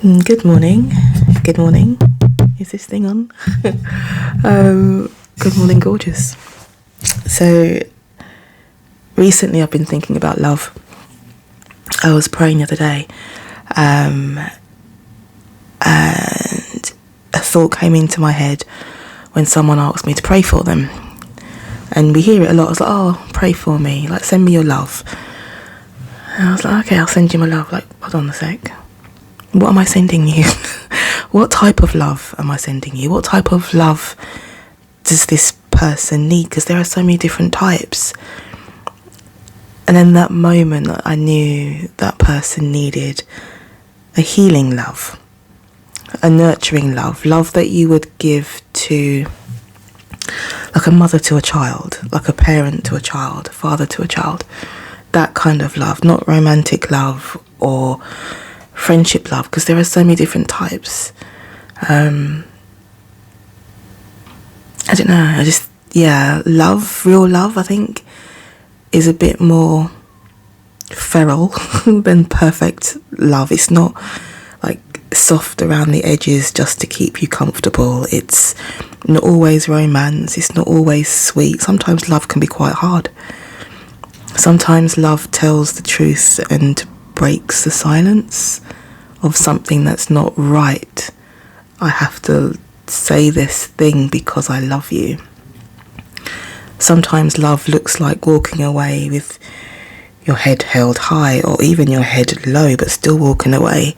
Good morning. Good morning. Is this thing on? Good morning, gorgeous. So, recently I've been thinking about love. I was praying the other day, and a thought came into my head when someone asked me to pray for them. And we hear it a lot. I was like, oh, pray for me. Like, send me your love. And I was like, okay, I'll send you my love. Like, hold on a sec. What am I sending you? What type of love am I sending you? What type of love does this person need? Because there are so many different types. And in that moment, I knew that person needed a healing love, a nurturing love, love that you would give to, like a mother to a child, like a parent to a child, a father to a child. That kind of love, not romantic love or friendship love, because there are so many different types. I don't know, love, real love, I think, is a bit more feral than perfect love. It's not like soft around the edges just to keep you comfortable. It's not always romance, it's not always sweet. Sometimes love can be quite hard. Sometimes love tells the truth and breaks the silence of something that's not right. I have to say this thing because I love you. Sometimes love looks like walking away with your head held high, or even your head low, but still walking away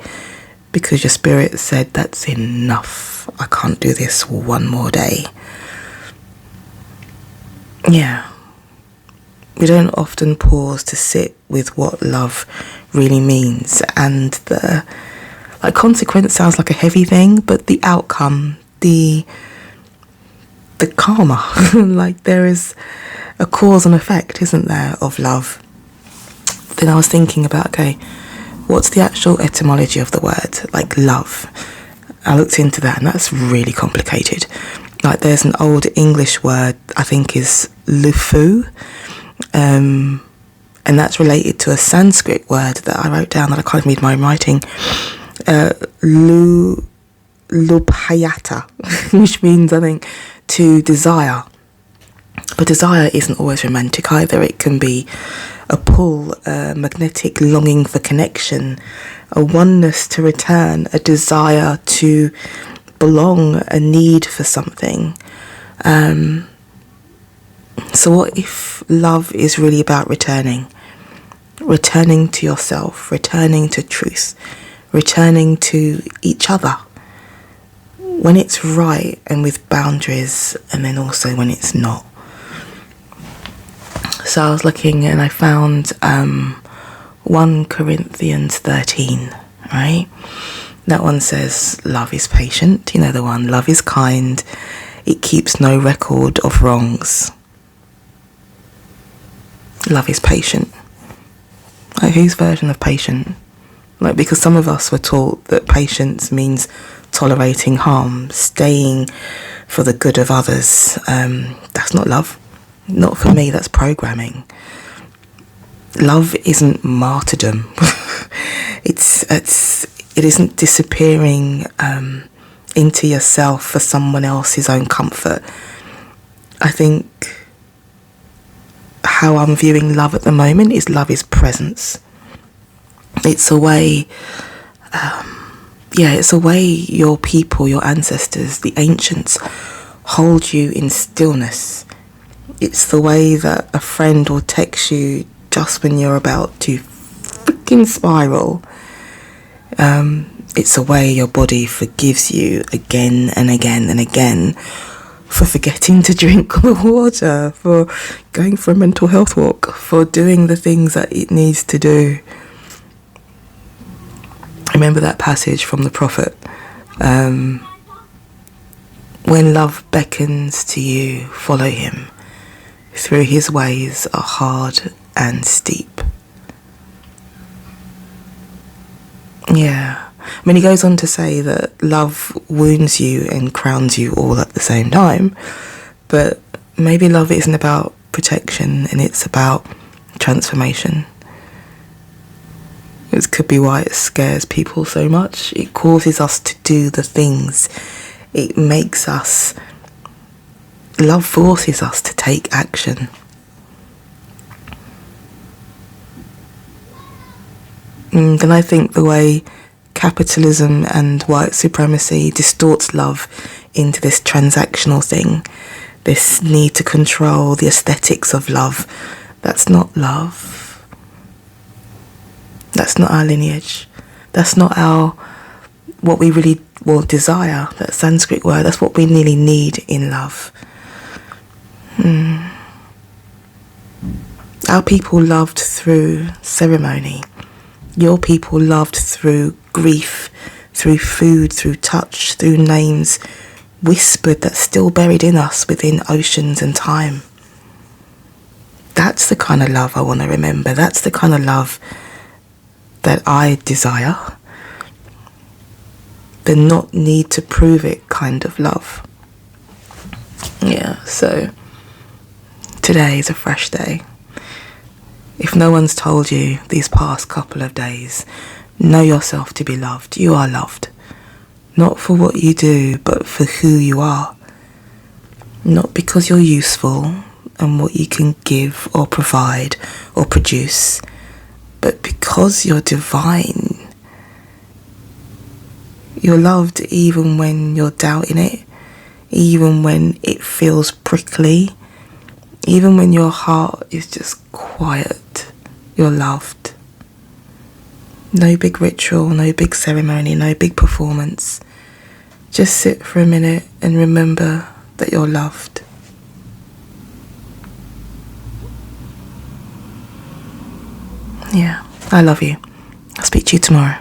because your spirit said, that's enough. I can't do this one more day. Yeah. We don't often pause to sit with what love really means, and the consequence sounds like a heavy thing, but the outcome, the karma, like there is a cause and effect, isn't there, of love. Then I was thinking about, okay, what's the actual etymology of the word, like love? I looked into that, and that's really complicated. Like, there's an old English word, I think is lufu, and that's related to a Sanskrit word that I wrote down that I can't read my own writing, lupayata, which means, I think, to desire. But desire isn't always romantic either. It can be a pull, a magnetic longing for connection, a oneness to return, a desire to belong, a need for something. So what if love is really about returning to yourself, returning to truth, returning to each other when it's right and with boundaries, and then also when it's not. So I was looking and I found 1 Corinthians 13, right? That one says, love is patient. You know the one, love is kind. It keeps no record of wrongs. Love is patient. Like, whose version of patient? Like, because some of us were taught that patience means tolerating harm, staying for the good of others. That's not love. Not for me, that's programming. Love isn't martyrdom. It isn't disappearing into yourself for someone else's own comfort. I think how I'm viewing love at the moment is love is presence. It's a way, it's a way your people, your ancestors, the ancients, hold you in stillness. It's the way that a friend will text you just when you're about to freaking spiral. It's a way your body forgives you again and again and again for forgetting to drink the water, for going for a mental health walk, for doing the things that it needs to do. Remember that passage from the prophet, when love beckons to you, follow him, through his ways are hard and steep. Yeah. I mean, he goes on to say that love wounds you and crowns you all at the same time, but maybe love isn't about protection and it's about transformation. It could be why it scares people so much. It causes us to do the things. It makes us... Love forces us to take action. And I think the way capitalism and white supremacy distorts love into this transactional thing, this need to control the aesthetics of love, that's not love. That's not our lineage. That's not what we really desire, that Sanskrit word. That's what we really need in love. Our people loved through ceremony. Your people loved through grief, through food, through touch, through names whispered that's still buried in us within oceans and time. That's the kind of love I want to remember. That's the kind of love that I desire. The not need to prove it kind of love. Yeah, so today is a fresh day. If no one's told you these past couple of days, know yourself to be loved. You are loved. Not for what you do, but for who you are. Not because you're useful and what you can give or provide or produce, but because you're divine. You're loved even when you're doubting it, even when it feels prickly, even when your heart is just quiet. You're loved. No big ritual, no big ceremony, no big performance. Just sit for a minute and remember that you're loved. Yeah, I love you. I'll speak to you tomorrow.